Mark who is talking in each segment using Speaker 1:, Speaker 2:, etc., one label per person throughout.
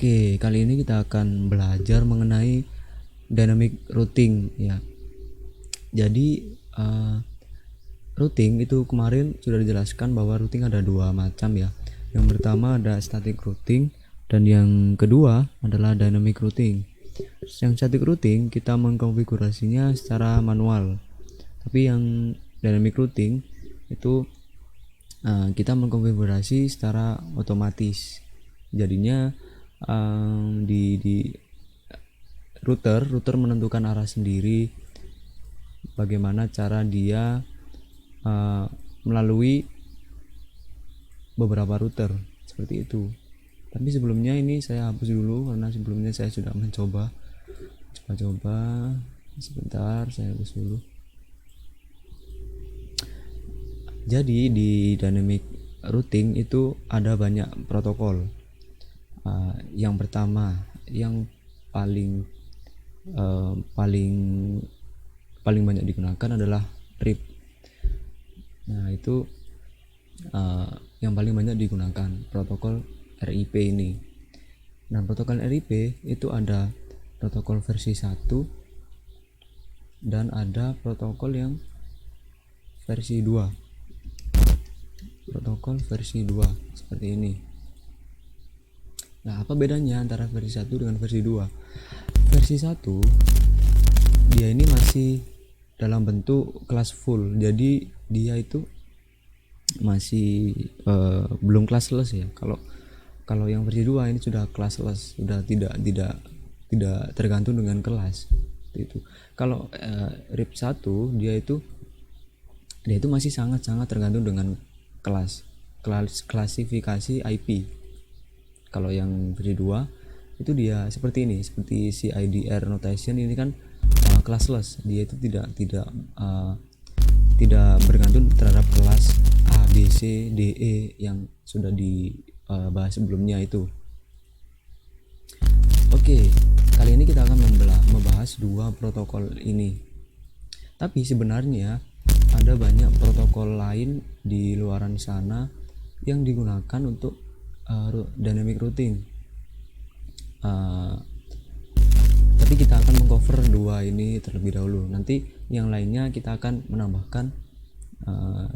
Speaker 1: Oke, kali ini kita akan belajar mengenai dynamic routing ya. Jadi routing itu kemarin sudah dijelaskan bahwa routing ada dua macam ya. Yang pertama ada static routing dan yang kedua adalah dynamic routing. Yang static routing kita mengkonfigurasinya secara manual. Tapi yang dynamic routing itu kita mengkonfigurasi secara otomatis. Jadinya di router menentukan arah sendiri bagaimana cara dia melalui beberapa router seperti itu. Tapi sebelumnya ini saya hapus dulu karena sebelumnya saya sudah mencoba sebentar, saya hapus dulu. Jadi di dynamic routing itu ada banyak protokol. Yang pertama, yang paling banyak digunakan adalah RIP. Nah itu yang paling banyak digunakan protokol RIP ini. Nah protokol RIP itu ada protokol versi 1 dan ada protokol yang versi 2. Protokol versi 2 seperti ini. Nah, apa bedanya antara versi 1 dengan versi 2? Versi 1 dia ini masih dalam bentuk kelas full. Jadi dia itu masih belum classless ya. Kalau yang versi 2 ini sudah classless, sudah tidak tergantung dengan kelas. Itu. Kalau RIP 1 dia itu masih sangat tergantung dengan kelas klasifikasi IP. Kalau yang versi 2 itu dia seperti ini, seperti CIDR notation ini kan classless. Dia itu tidak bergantung terhadap kelas A, B, C, D, E yang sudah dibahas sebelumnya itu. Oke, kali ini kita akan membahas dua protokol ini. Tapi sebenarnya ada banyak protokol lain di luaran sana yang digunakan untuk dynamic routing. Tapi kita akan mengcover dua ini terlebih dahulu. Nanti yang lainnya kita akan menambahkan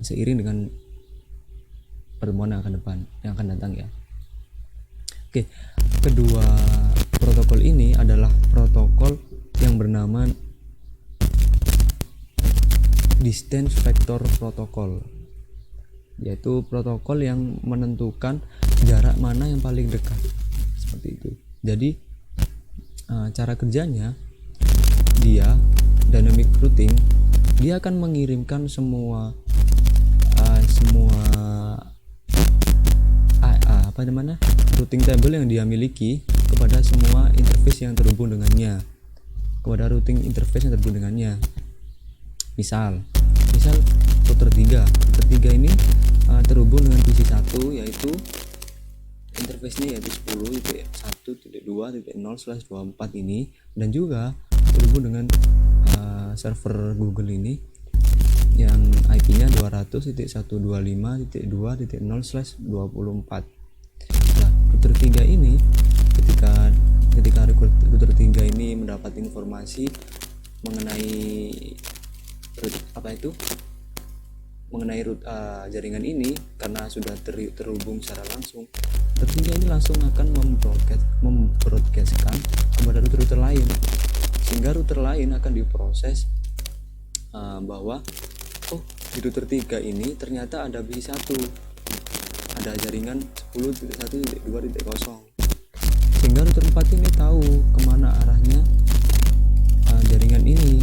Speaker 1: seiring dengan pertemuan yang akan datang ya. Oke, kedua protokol ini adalah protokol yang bernama Distance Vector Protocol, yaitu protokol yang menentukan jarak mana yang paling dekat seperti itu. Jadi cara kerjanya dia dynamic routing, dia akan mengirimkan semua routing table yang dia miliki kepada semua interface yang terhubung dengannya, kepada routing interface yang terhubung dengannya. Misal router 3 ini terhubung dengan PC 1 yaitu interface-nya yaitu 10.1.2.0/24 ini, dan juga terhubung dengan server Google ini yang IP-nya 200.125.2.0/24. Nah, router 3 ini ketika router 3 ini mendapat informasi mengenai jaringan ini, karena sudah terhubung secara langsung, router ini langsung akan membroadcastkan kepada router lain, sehingga router lain akan diproses bahwa di router 3 ini ternyata ada PC 1, ada jaringan 10.1.2.0, sehingga router 4 ini tahu kemana arahnya jaringan ini.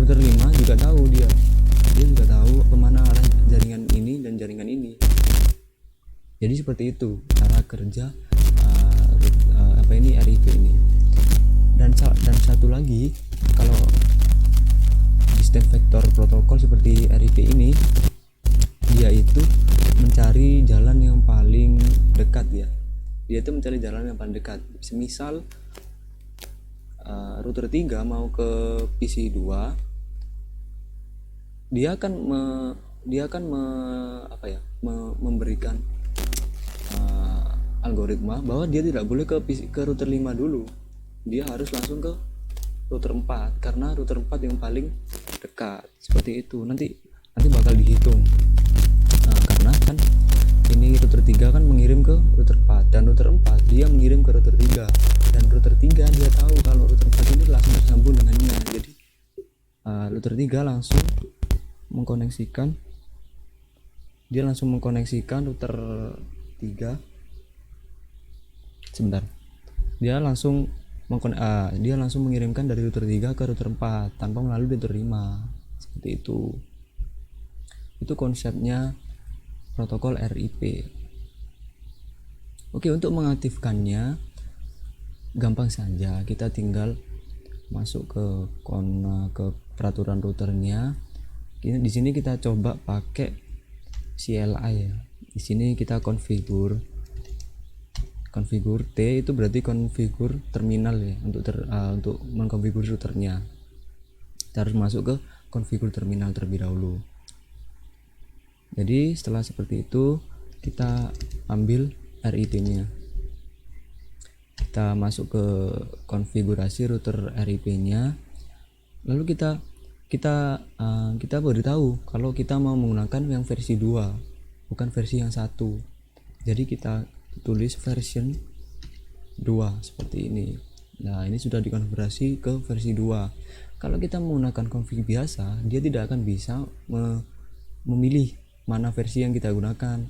Speaker 1: Router 5 juga tahu, dia juga tahu kemana arah jaringan ini dan jaringan ini. Jadi seperti itu cara kerja RIP ini. Dan satu lagi, kalau Distance Vector Protocol seperti RIP ini, dia itu mencari jalan yang paling dekat ya. Dia itu mencari jalan yang paling dekat. Semisal router 3 mau ke PC 2, dia akan memberikan algoritma bahwa dia tidak boleh ke router 5 dulu, dia harus langsung ke router 4 karena router 4 yang paling dekat. Seperti itu, nanti bakal dihitung. Nah, karena kan ini router 3 kan mengirim ke router 4 dan router 4 dia mengirim ke router 3 dan router 3 dia tahu kalau router 4 ini langsung tersambung dengannya. Jadi router 3 langsung mengkoneksikan router 3. Sebentar, dia langsung mengirimkan dari router 3 ke router 4 tanpa melalui router 5. Seperti itu konsepnya protokol RIP. Oke, untuk mengaktifkannya gampang saja, kita tinggal masuk ke peraturan routernya. Di sini kita coba pakai CLI ya. Di sini kita konfigur T itu berarti konfigur terminal ya, untuk mengkonfigurasi routernya. Kita harus masuk ke konfigur terminal terlebih dahulu. Jadi setelah seperti itu kita ambil RIP-nya. Kita masuk ke konfigurasi router RIP-nya. Lalu kita beritahu kalau kita mau menggunakan yang versi 2, bukan versi yang 1. Jadi kita tulis version 2 seperti ini. Nah, ini sudah dikonfigurasi ke versi 2. Kalau kita menggunakan config biasa, dia tidak akan bisa memilih mana versi yang kita gunakan.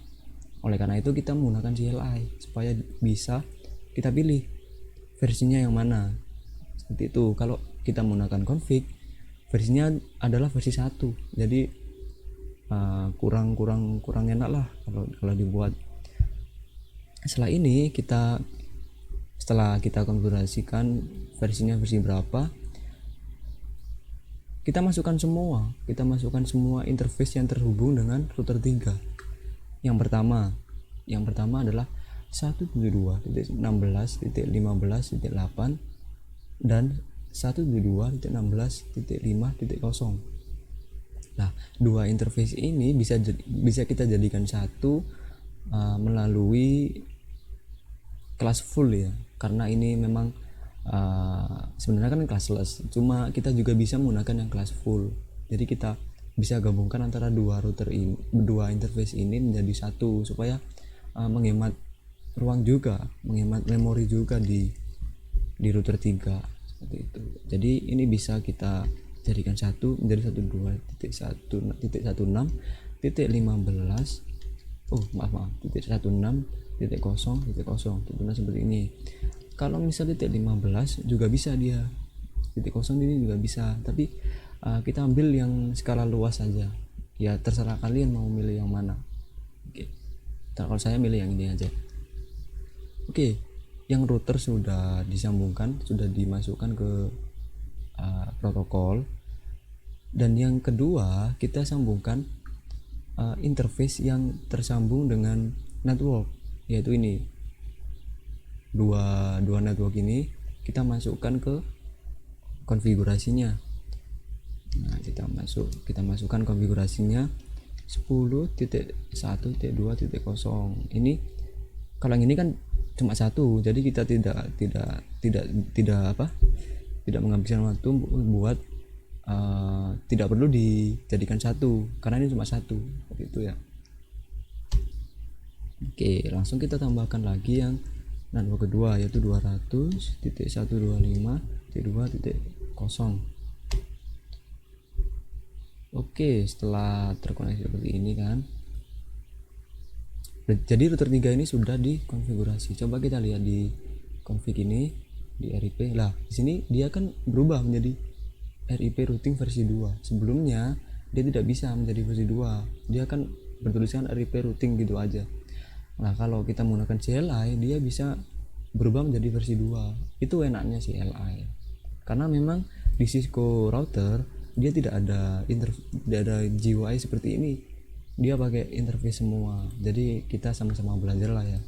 Speaker 1: Oleh karena itu kita menggunakan CLI supaya bisa kita pilih versinya yang mana. Seperti itu. Kalau kita menggunakan config, versinya adalah versi 1. Jadi kurang enak lah kalau dibuat. Setelah kita konfigurasikan versinya versi berapa, kita masukkan semua interface yang terhubung dengan router 3. Yang pertama adalah 172.16.15.8 dan 172.16.5.0. Nah, dua interface ini bisa kita jadikan satu melalui kelas full ya, karena ini memang sebenarnya kan classless, cuma kita juga bisa menggunakan yang kelas full. Jadi kita bisa gabungkan antara dua interface ini menjadi satu supaya menghemat ruang juga, menghemat memori juga di router 3 seperti itu. Jadi ini bisa kita jadikan satu menjadi 12.1.16.15 .16.0.0 tentunya seperti ini. Kalau misalnya titik 15 juga bisa, dia titik kosong ini juga bisa, tapi kita ambil yang skala luas saja ya, terserah kalian mau milih yang mana. Oke, kalau saya milih yang ini aja. Oke, yang router sudah disambungkan, sudah dimasukkan ke protokol, dan yang kedua kita sambungkan interface yang tersambung dengan network, yaitu ini dua network ini kita masukkan ke konfigurasinya. Nah, kita masukkan konfigurasinya 10.1.2.0. Ini kalau yang ini kan cuma satu, jadi kita tidak menghabiskan waktu buat tidak perlu dijadikan satu karena ini cuma satu, seperti itu ya. Oke, langsung kita tambahkan lagi yang network kedua, yaitu 200.125.2.0. Oke, setelah terkoneksi seperti ini kan, jadi router 3 ini sudah dikonfigurasi. Coba kita lihat di config ini, di RIP. Lah, di sini dia kan berubah menjadi RIP routing versi 2. Sebelumnya dia tidak bisa menjadi versi 2. Dia kan bertuliskan RIP routing gitu aja. Nah, kalau kita menggunakan CLI, dia bisa berubah menjadi versi 2. Itu enaknya CLI. Karena memang di Cisco router dia tidak ada GUI seperti ini. Dia pakai interface semua. Jadi kita sama-sama belajar lah ya.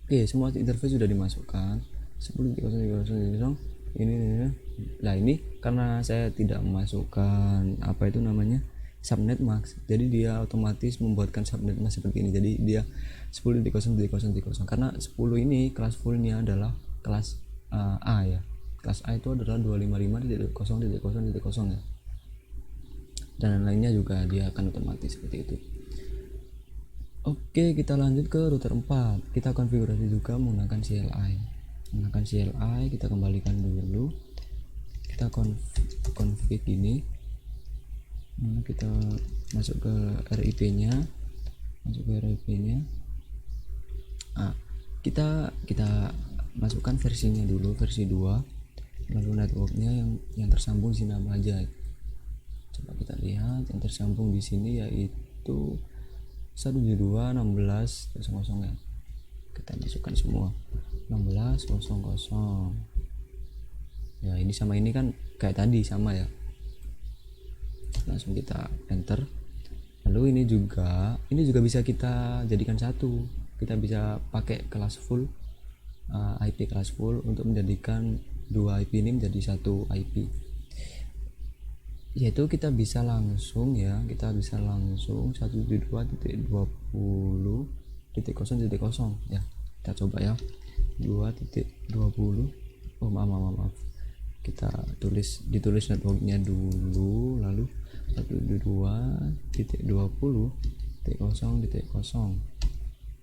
Speaker 1: Oke, semua interface sudah dimasukkan. 10.0.0.0 ini. Nah, ini karena saya tidak memasukkan subnet max. Jadi dia otomatis membuatkan subnet max seperti ini. Jadi dia 10.0.0.0 karena 10 ini kelas fullnya adalah kelas A ya. Kelas A itu adalah 255.0.0.0 ya. Dan lainnya juga dia akan otomatis seperti itu. Oke, kita lanjut ke router 4. Kita konfigurasi juga menggunakan CLI. Menggunakan CLI, kita kembalikan dulu. Kita config ini. Kita masuk ke RIP-nya. Kita masukkan versinya dulu, versi 2. Lalu networknya yang tersambung di sini apa aja. Coba kita lihat yang tersambung di sini yaitu 172.16.0.0 ya. Kita masukkan semua 16.0.0 ya. Ini sama ini kan kayak tadi sama ya, langsung kita enter. Lalu ini juga bisa kita jadikan satu. Kita bisa pakai kelas full, IP kelas full untuk menjadikan dua IP ini menjadi satu IP, yaitu kita bisa langsung 172.20.0.0 ya. Kita coba ya, 2.20. maaf, kita ditulis networknya dulu, lalu 172.20.0.0.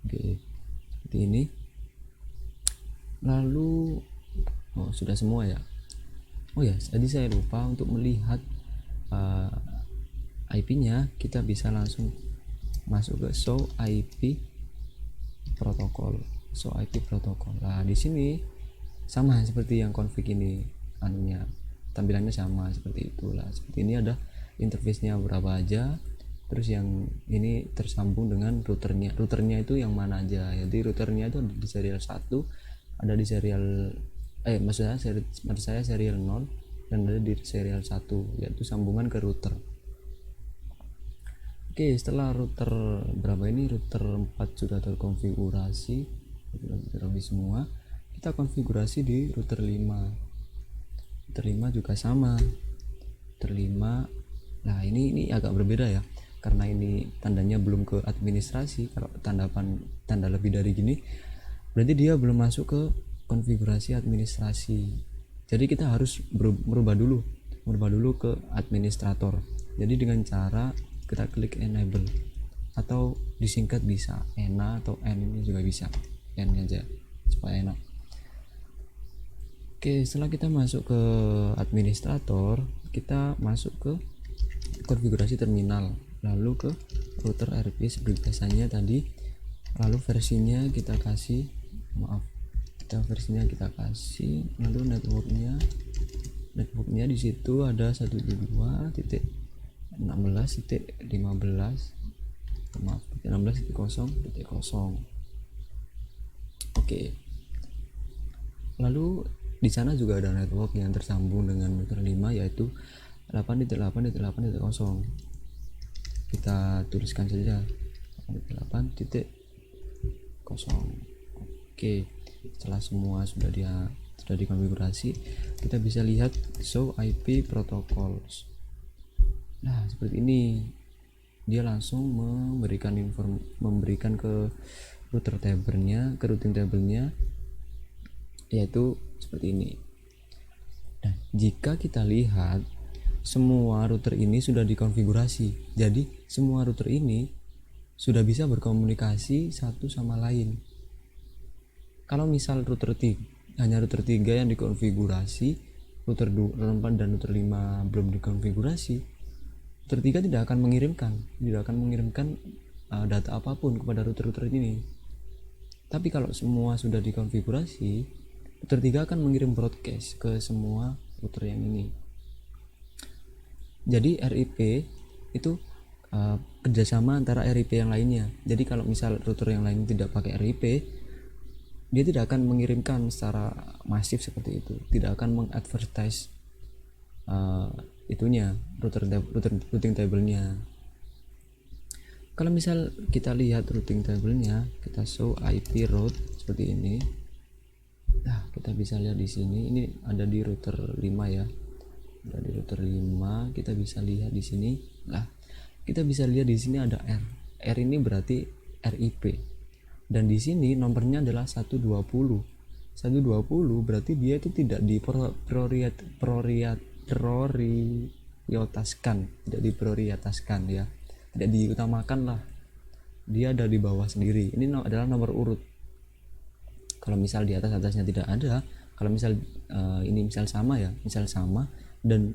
Speaker 1: oke, seperti ini. Lalu sudah semua ya. Tadi saya lupa untuk melihat IP-nya. Kita bisa langsung masuk ke show IP protokol. Nah, di sini sama seperti yang config ini, tampilannya sama seperti itulah. Seperti ini ada interface-nya berapa aja. Terus yang ini tersambung dengan routernya itu yang mana aja. Jadi routernya itu ada di serial 1, ada di serial maksud saya serial 0, dan ada di serial 1, yaitu sambungan ke router. Oke, setelah router router 4 sudah terkonfigurasi semua, kita konfigurasi di router 5. Router 5 juga sama. Router 5, nah ini agak berbeda ya, karena ini tandanya belum ke administrasi. Kalau tanda lebih dari gini berarti dia belum masuk ke konfigurasi administrasi. Jadi kita harus merubah dulu ke administrator. Jadi dengan cara kita klik enable, atau disingkat bisa ENA atau N, ini juga bisa N aja supaya enak. Oke, setelah kita masuk ke administrator, kita masuk ke konfigurasi terminal, lalu ke router RP seperti biasanya tadi. Lalu versinya kita kasih, lalu networknya di situ ada 172.16.15 oke. Lalu di sana juga ada network yang tersambung dengan router 5, yaitu 8.8.8.0. kita tuliskan saja 8.8.0. oke. Setelah semua sudah dikonfigurasi, kita bisa lihat show IP protocols. Nah, seperti ini. Dia langsung memberikan ke routing tablenya, yaitu seperti ini. Nah, jika kita lihat semua router ini sudah dikonfigurasi, jadi semua router ini sudah bisa berkomunikasi satu sama lain. Kalau misal hanya router 3 yang dikonfigurasi, router 4 dan router 5 belum dikonfigurasi, router 3 tidak akan mengirimkan data apapun kepada router ini. Tapi kalau semua sudah dikonfigurasi, router 3 akan mengirim broadcast ke semua router yang ini. Jadi RIP itu kerjasama antara RIP yang lainnya. Jadi kalau misal router yang lain tidak pakai RIP, dia tidak akan mengirimkan secara masif seperti itu, tidak akan mengadvertise routing tablenya. Kalau misal kita lihat routing tablenya, kita show IP route seperti ini. Nah, kita bisa lihat di sini, ini ada di router 5 ya. Ada di router 5, kita bisa lihat di sini. Nah, kita bisa lihat di sini ada R. R ini berarti RIP. Dan di sini nomornya adalah 120. 120 berarti dia itu tidak prioritaskan, tidak diprioritaskan ya. Tidak diutamakan lah. Dia ada di bawah sendiri. Ini adalah nomor urut. Kalau misal di atasnya tidak ada, kalau misal ini misal sama ya, misal sama dan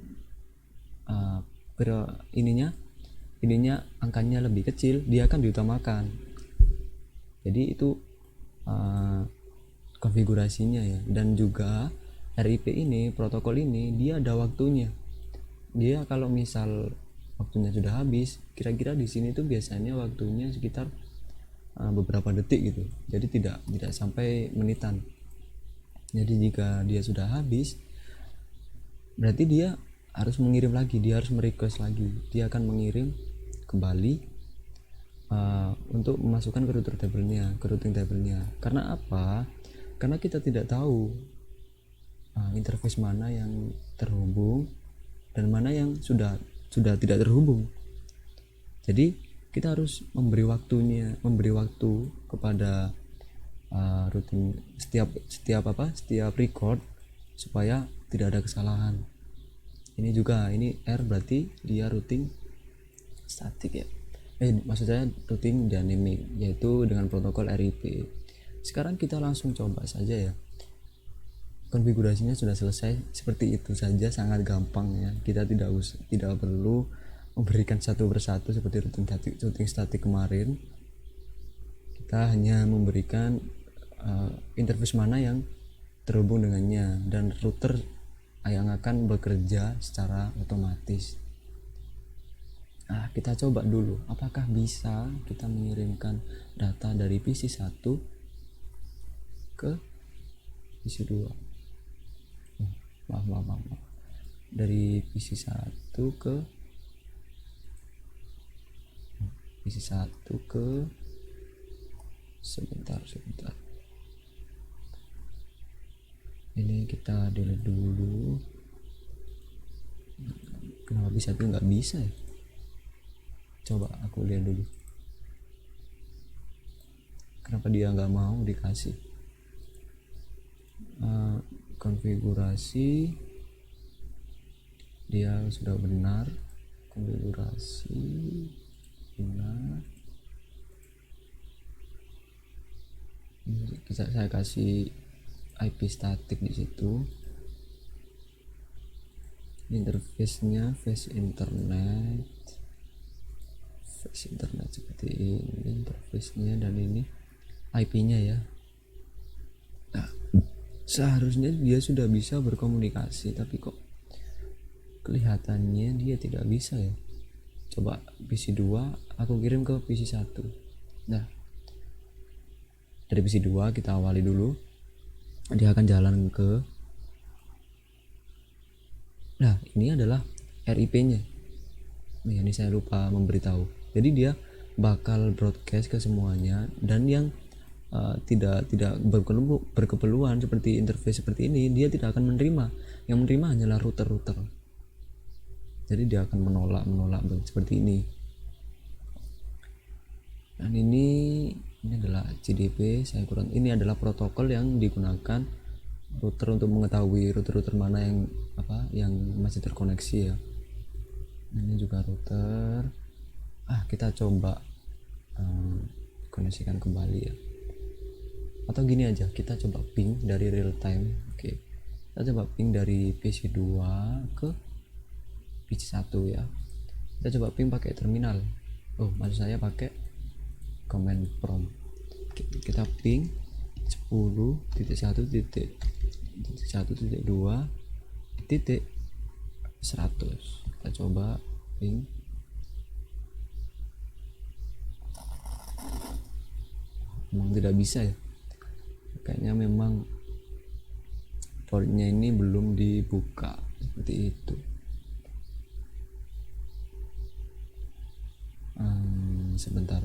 Speaker 1: ininya angkanya lebih kecil, dia akan diutamakan. Jadi itu konfigurasinya ya. Dan juga RIP ini, protokol ini dia ada waktunya. Dia kalau misal waktunya sudah habis, kira-kira di sini tuh biasanya waktunya sekitar beberapa detik gitu. Jadi tidak sampai menitan. Jadi jika dia sudah habis, berarti dia harus mengirim lagi, dia harus merequest lagi. Dia akan mengirim kembali untuk memasukkan ke routing tablenya. Karena apa? Karena kita tidak tahu interface mana yang terhubung dan mana yang sudah tidak terhubung. Jadi kita harus memberi waktu kepada routing setiap record supaya tidak ada kesalahan. Ini R berarti dia routing statik ya. Maksud saya routing dynamic, yaitu dengan protokol RIP. Sekarang kita langsung coba saja ya. Konfigurasinya sudah selesai, seperti itu saja, sangat gampang ya. Kita tidak perlu memberikan satu persatu seperti routing statik kemarin. Kita hanya memberikan interface mana yang terhubung dengannya dan router yang akan bekerja secara otomatis. Kita coba dulu apakah bisa kita mengirimkan data dari PC 1 ke PC 2. Maaf. Dari PC 1 ke PC 1 ke sebentar. Ini kita delete dulu. Kenapa bisa tuh nggak bisa ya? Coba aku lihat dulu. Kenapa dia nggak mau dikasih? Konfigurasi dia sudah benar. Konfigurasi benar. Saya kasih IP statik di situ. Interface-nya face internet seperti ini interface-nya, dan ini IP-nya ya. Seharusnya dia sudah bisa berkomunikasi, tapi kok kelihatannya dia tidak bisa ya. Coba PC 2 aku kirim ke PC 1. Dari PC 2 kita awali dulu. Dia akan jalan ke ini adalah RIP-nya. Ini saya lupa memberitahu. Jadi dia bakal broadcast ke semuanya, dan yang tidak berkeperluan seperti interface seperti ini dia tidak akan menerima. Yang menerima hanyalah router. Jadi dia akan menolak seperti ini. Dan ini adalah CDP. Ini adalah protokol yang digunakan router untuk mengetahui router mana yang masih terkoneksi ya. Ini juga router. Kita coba koneksikan kembali ya. Atau gini aja, kita coba ping dari real time. Oke. Kita coba ping dari PC 2 ke PC 1 ya. Kita coba ping pakai terminal. Maksud saya pakai command prompt. Kita ping 10.1.1.2.100. Kita coba ping. Memang tidak bisa ya, kayaknya memang portnya ini belum dibuka seperti itu. Sebentar,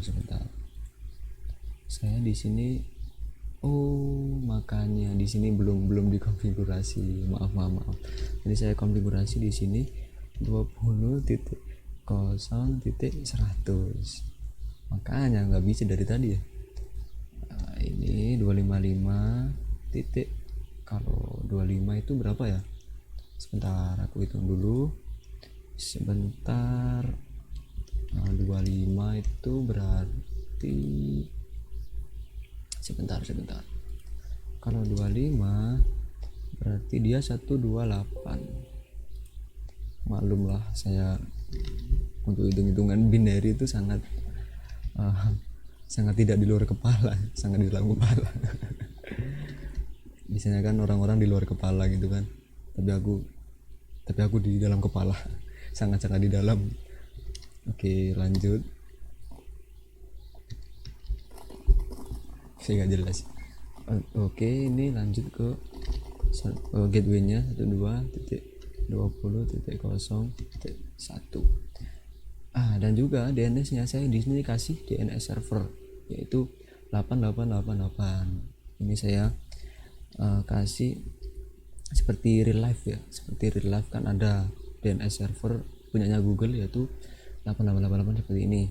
Speaker 1: saya di sini makanya di sini belum dikonfigurasi. Maaf. Jadi saya konfigurasi di sini 20.1 0.100. Makanya nggak bisa dari tadi ya. Ini 255 titik, kalau 25 itu berapa ya, sebentar aku hitung dulu sebentar. 25 itu berarti, sebentar, kalau 25 berarti dia 128. Maklum lah, saya untuk hitung-hitungan binary itu sangat sangat tidak di luar kepala, sangat di dalam kepala. Biasanya kan orang-orang di luar kepala gitu kan, tapi aku di dalam kepala, sangat-sangat di dalam. Oke, lanjut. Saya nggak jelas. Oke, ini lanjut ke gateway-nya 12.20.0.1. Dan juga DNS-nya saya di sini kasih DNS server, yaitu 8888. Ini saya kasih seperti real life ya, seperti real life kan ada DNS server punyanya Google, yaitu 8888 seperti ini.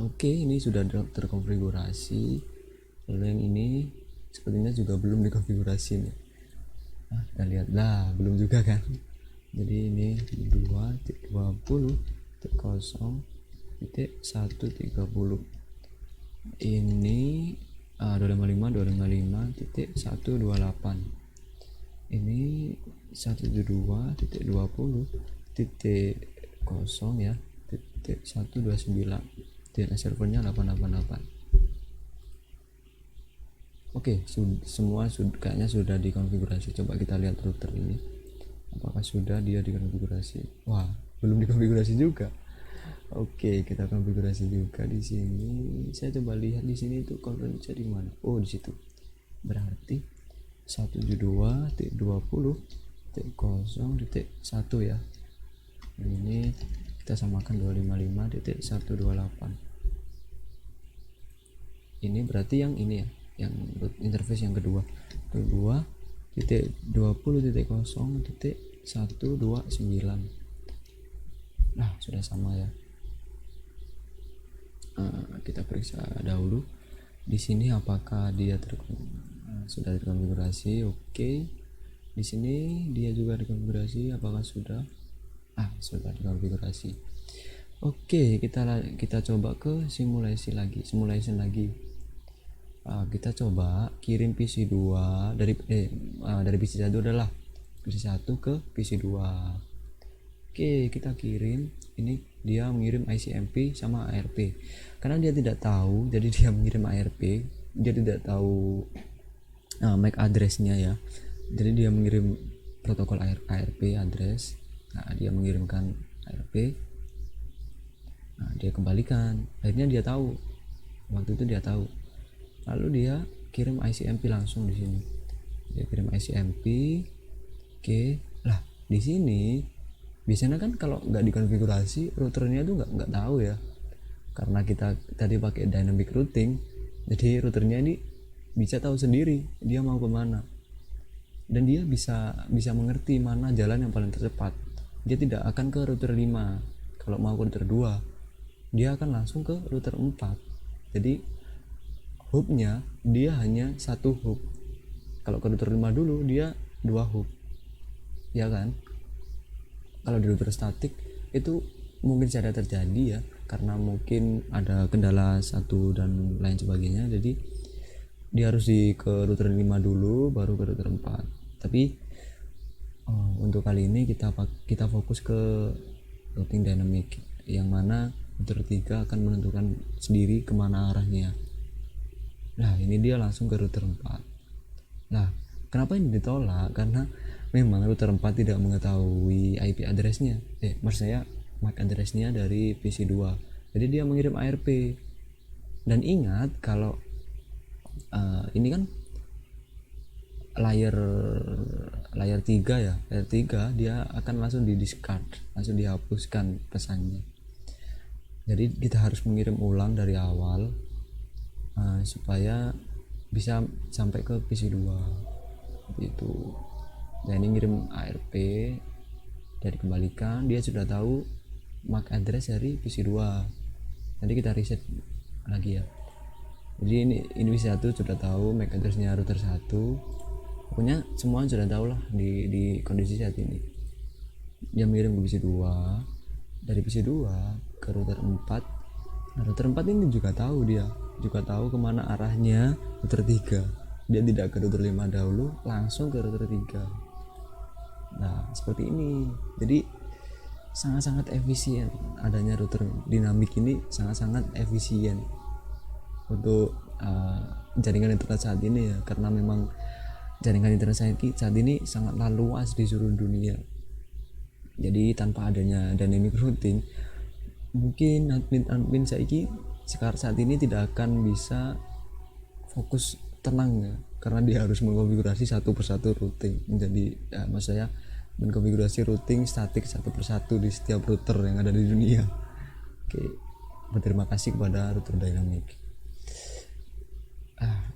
Speaker 1: Oke, ini sudah terkonfigurasi. Lalu yang ini sepertinya juga belum dikonfigurasi nih. Kita lihat lah, belum juga kan. Jadi ini 2.20.0.130. Ini 255.128. Ini 172.20.0 ya, 129. DNS servernya 888. Oke, semua kayaknya sudah dikonfigurasi. Coba kita lihat router ini, apakah sudah dia dikonfigurasi. Wah, belum dikonfigurasi juga. Oke, kita konfigurasi juga di sini. Saya coba lihat di sini itu konfigurasi di mana. Oh, di situ. Berarti 172.20.0.1 ya. Ini kita samakan 255.128. Ini berarti yang ini ya, yang interface yang kedua 2.20.0.129. Nah, sudah sama ya. Kita periksa dahulu di sini apakah dia sudah terkonfigurasi. Oke, di sini dia juga dikonfigurasi. Apakah sudah dikonfigurasi. Oke, kita coba ke simulation lagi. Kita coba kirim PC 2 dari PC 1 adalah PC 1 ke PC 2. Oke, kita kirim. Ini dia mengirim ICMP sama ARP. Karena dia tidak tahu, jadi dia mengirim ARP. Dia tidak tahu MAC address-nya ya. Jadi dia mengirim protokol ARP address. Dia mengirimkan ARP. Dia kembalikan. Akhirnya dia tahu. Waktu itu dia tahu. Lalu dia kirim ICMP langsung di sini. Dia kirim ICMP. Oke, lah di sini biasanya kan kalau nggak dikonfigurasi routernya tuh nggak tahu ya, karena kita tadi pakai dynamic routing, jadi routernya ini bisa tahu sendiri dia mau kemana, dan dia bisa mengerti mana jalan yang paling tercepat. Dia tidak akan ke router 5. Kalau mau ke router 2 dia akan langsung ke router 4. Jadi hubnya dia hanya satu hub. Kalau ke router 5 dulu dia 2 hub ya kan. Kalau di router statik itu mungkin saja terjadi ya, karena mungkin ada kendala satu dan lain sebagainya, jadi dia harus ke router 5 dulu baru ke router 4. Tapi untuk kali ini kita fokus ke routing dynamic, yang mana router 3 akan menentukan sendiri kemana arahnya. Nah, ini dia langsung ke router 4. Nah, kenapa ini ditolak? Karena memang router 4 tidak mengetahui IP address-nya. Maksud saya MAC address-nya dari PC 2. Jadi dia mengirim ARP. Dan ingat kalau ini kan layer 3 ya. Layer 3 dia akan langsung di-discard, langsung dihapuskan pesannya. Jadi kita harus mengirim ulang dari awal supaya bisa sampai ke PC 2 gitu. Dan ini ngirim ARP, dia dikembalikan, dia sudah tahu MAC address dari PC2. Nanti kita reset lagi ya. Jadi ini PC1 sudah tahu MAC addressnya router 1. Pokoknya semua sudah tahu lah di kondisi saat ini. Dia mengirim ke PC2, dari PC2 ke router 4. Nah, router 4 ini juga tahu kemana arahnya router 3. Dia tidak ke router 5 dahulu, langsung ke router 3. Nah, seperti ini. Jadi sangat-sangat efisien adanya router dinamik ini, sangat-sangat efisien untuk jaringan internet saat ini ya, karena memang jaringan internet saat ini sangatlah luas di seluruh dunia. Jadi tanpa adanya dynamic routing, mungkin admin sekarang saat ini tidak akan bisa fokus tenang ya, karena dia harus mengkonfigurasi satu persatu routing menjadi maksud saya mengkonfigurasi routing statik satu persatu di setiap router yang ada di dunia. Oke, berterima kasih kepada router dynamic.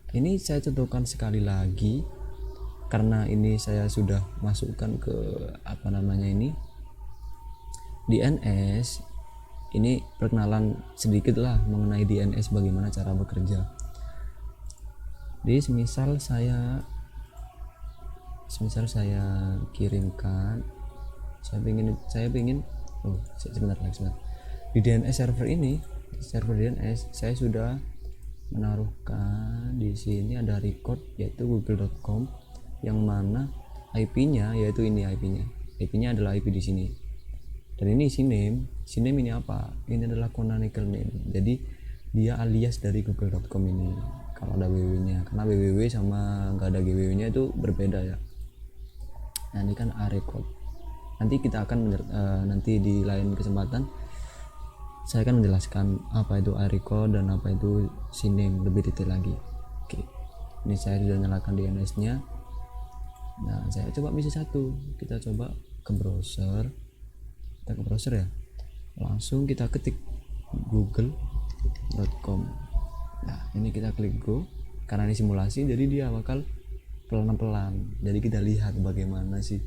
Speaker 1: Ini saya contohkan sekali lagi karena ini saya sudah masukkan ke DNS. Ini perkenalan sedikit lah mengenai DNS, bagaimana cara bekerja. Jadi semisal saya kirimkan, saya ingin sebentar. Di DNS server ini, server DNS saya sudah menaruhkan di sini ada record yaitu google.com, yang mana IP-nya yaitu ini IP-nya adalah IP di sini. Dan ini CNAME ini apa? Ini adalah canonical name. Jadi dia alias dari google.com ini. Kalau ada www-nya, karena www sama nggak ada gww-nya itu berbeda ya. Nah, ini kan record. Nanti kita akan nanti di lain kesempatan saya akan menjelaskan apa itu record dan apa itu CNAME lebih detail lagi. Oke. Ini saya sudah nyalakan DNS-nya. Nah, saya coba misi 1. Kita coba ke browser. Ya. Langsung kita ketik google.com. Nah, ini kita klik go. Karena ini simulasi, jadi dia bakal pelan-pelan. Jadi kita lihat bagaimana sih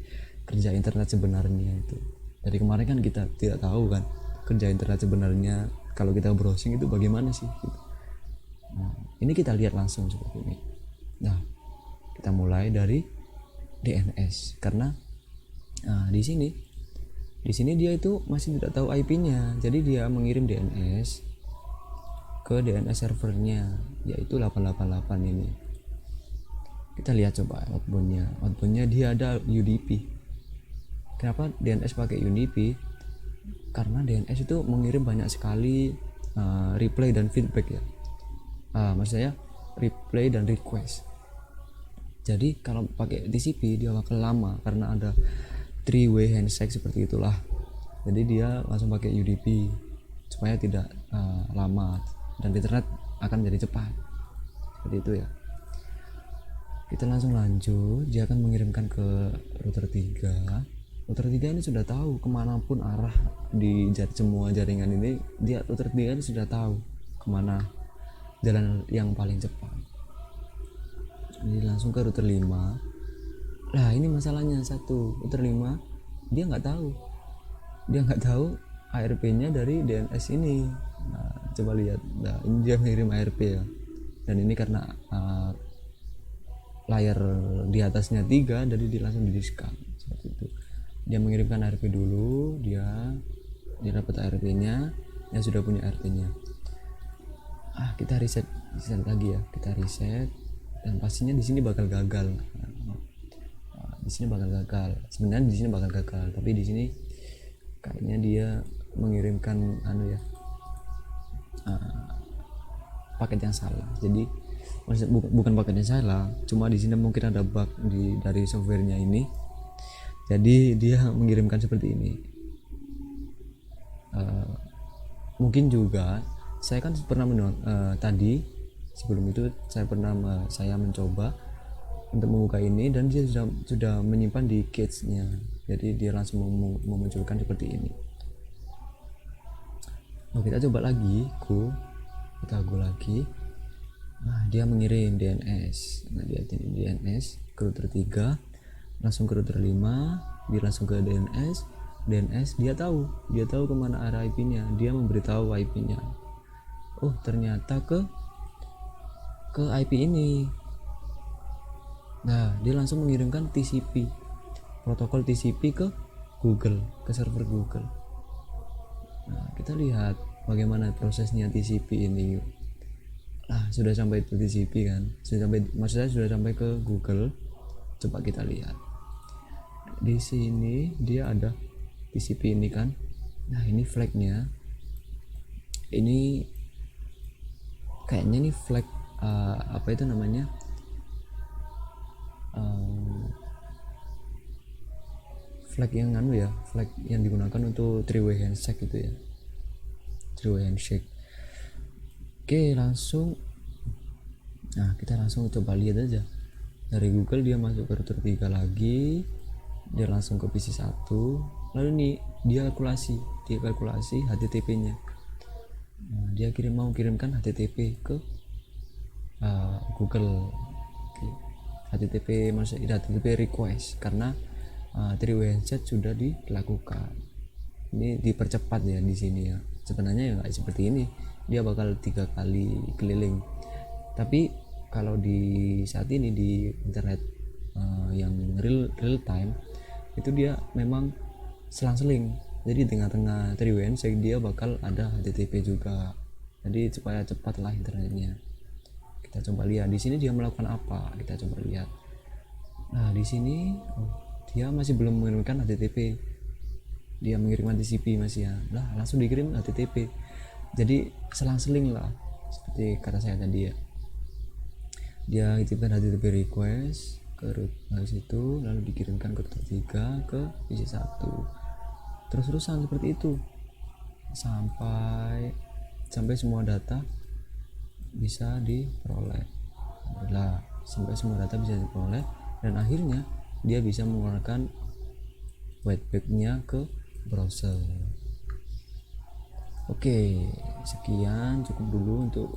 Speaker 1: kerja internet sebenarnya itu. Dari kemarin kan kita tidak tahu kan kerja internet sebenarnya kalau kita browsing itu bagaimana sih gitu. Nah, ini kita lihat langsung seperti ini. Nah, kita mulai dari DNS karena di sini dia itu masih tidak tahu IP-nya. Jadi dia mengirim DNS ke DNS servernya yaitu 888 ini. Kita lihat coba outboundnya dia ada UDP. Kenapa DNS pakai UDP? Karena DNS itu mengirim banyak sekali reply dan feedback ya. Maksudnya reply dan request. Jadi kalau pakai TCP dia bakal lama karena ada three-way handshake seperti itulah. Jadi dia langsung pakai UDP supaya tidak lama dan internet akan menjadi cepat. Seperti itu ya. Kita langsung lanjut. Dia akan mengirimkan ke router 3. Router 3 ini sudah tahu kemanapun arah di semua jaringan ini. Router 3 ini sudah tahu kemana jalan yang paling cepat. Jadi langsung ke router 5. Nah, ini masalahnya router 5 dia nggak tahu ARP-nya dari DNS ini. Nah, coba lihat. Nah, ini dia mengirim ARP ya. Dan ini karena layar di atasnya 3, jadi dia langsung di-discard seperti itu. Dia mengirimkan ARP dulu, dia dapat ARP-nya, yang sudah punya ARP-nya. Kita reset lagi ya. Kita reset dan pastinya di sini bakal gagal. Sebenarnya di sini bakal gagal, tapi di sini kayaknya dia mengirimkan paket yang salah. Jadi bukan paket yang salah, cuma di sini mungkin ada bug dari softwarenya ini. Jadi dia mengirimkan seperti ini. Mungkin juga saya kan pernah tadi sebelum itu saya mencoba untuk membuka ini dan dia sudah menyimpan di cache-nya. Jadi dia langsung memunculkan seperti ini. Kita coba lagi kita go lagi. Nah, dia mengirim DNS. Nah, dia DNS ke router 3, langsung ke router 5, dia langsung ke DNS, DNS, dia tahu kemana arah IP-nya, dia memberitahu IP-nya. Oh ternyata ke IP ini. Nah dia langsung mengirimkan TCP, protokol TCP ke Google, ke server Google. Nah kita lihat bagaimana prosesnya TCP ini. Nah sudah sampai ke TCP kan, maksudnya sudah sampai ke Google. Coba kita lihat di sini, dia ada TCP ini kan. Nah ini flagnya, ini kayaknya nih flag apa itu namanya, flag yang flag yang digunakan untuk three-way handshake gitu ya, three-way handshake. Oke langsung, nah kita langsung coba lihat aja dari Google. Dia masuk ke router 3 lagi, dia langsung ke PC 1, lalu nih dia kalkulasi HTTP-nya. Nah, dia mau kirimkan HTTP ke Google. HTTP maksudnya HTTP request, karena three-way handshake sudah dilakukan. Ini dipercepat ya di sini ya. Sebenarnya ya nggak seperti ini, dia bakal 3 kali keliling. Tapi kalau di saat ini di internet yang real time itu dia memang selang-seling. Jadi tengah-tengah three-way handshake dia bakal ada HTTP juga. Jadi supaya cepat lah internetnya. Kita coba lihat di sini dia melakukan apa. Kita coba lihat. Nah di sini dia masih belum mengirimkan HTTP, dia mengirimkan TCP masih ya. Lah langsung dikirim HTTP. Jadi selang-seling lah seperti kata saya tadi ya. Dia kirimkan HTTP request ke router situ, lalu dikirimkan ke router 3 ke PC 1. Terus-terusan seperti itu sampai semua data bisa diperoleh. Nah, sampai semua data bisa diperoleh dan akhirnya dia bisa mengeluarkan white paper-nya ke browser. Oke, sekian cukup dulu untuk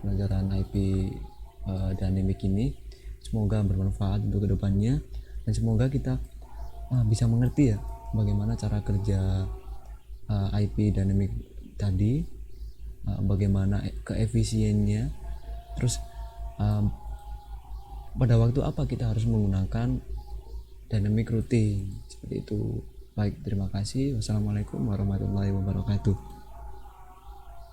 Speaker 1: pelajaran IP dynamic ini. Semoga bermanfaat untuk kedepannya dan semoga kita bisa mengerti ya bagaimana cara kerja IP dynamic tadi, bagaimana keefisiennya, terus pada waktu apa kita harus menggunakan dynamic routing seperti itu. Baik, terima kasih. Wassalamualaikum warahmatullahi wabarakatuh.